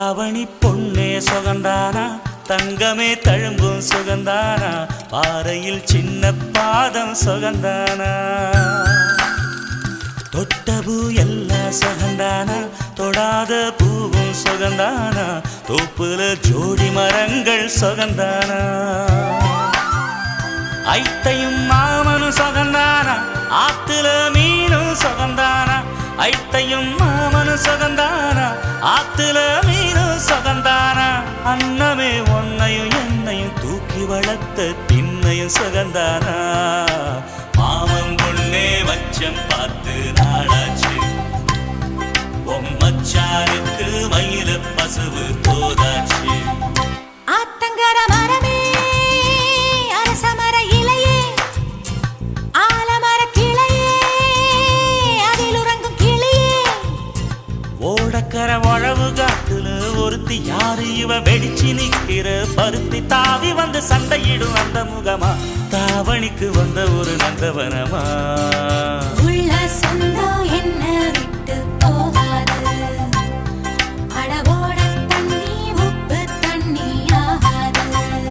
அவனி பொன்னே சுகந்தானா தங்கமே தழும்பும் சுகந்தானா பாறையில் சின்ன பாதம் சுகந்தானா தொட்டபூ எல்லாம் சுகந்தானா தொடாத பூவும் சுகந்தானா தோப்புல ஜோடி மரங்கள் சுகந்தானா ஐத்தையும் மாமனும் சுகந்தானா ஆத்துல மீனும் சுகந்தானா ஐத்தையும் மாமனும் சுகந்தானா ஆத்துல மீனும் சுகந்தானா அன்னமே ஒன்னையும் என்னையும் தூக்கி வளர்த்த திண்ணையும் சுகந்தானா மாமன் பொண்ணே மச்சம் பார்த்து நாளாச்சு மச்சானுக்கு மயில பசுவு தோதாச்சு ஆத்தங்கர மரமே அரசமர இலையே ஆலமர கிளையே அதில் உறங்கும் கிளியே ஓடக்கர வளவு காத்துல ஒருத்தி யாரு இவ வெடிச்சு நிக்கிற பருத்தி தாவி வந்து சண்டையிடும் அந்த முகமா தாவணிக்கு வந்த ஒரு நந்தவனமா